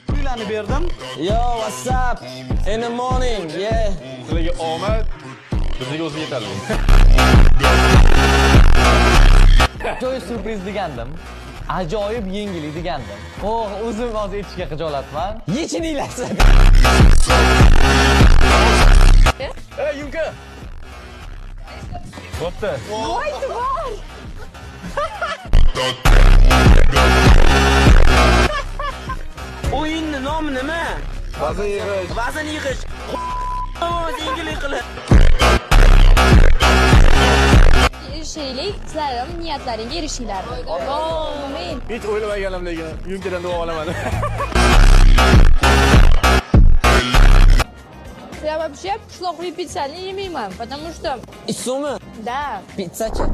Pullarni berdim. Yo, what's up? In the morning, yeah. Sizlarga omad, bizga o'zi yetarli. Ajoyib surpriz degandim. Ajoyib yengillik degandim. O'zim hozir aytishga xijolatman. Yechininglar sizlar. Ey, Yunka! Bo'pti. Voydi bor. O'yinni nomi nima? Vazn yig'ish. Vazn yig'ish. Yengillik qilib. Erishaylik, sizlar niyatlaringga erishinglar. Amin. Hech o'ylamagandim lekin Yunkadan duo olaman. Я вообще плохую пиццу не ем, потому что... Issumi? Да. Pizzachi.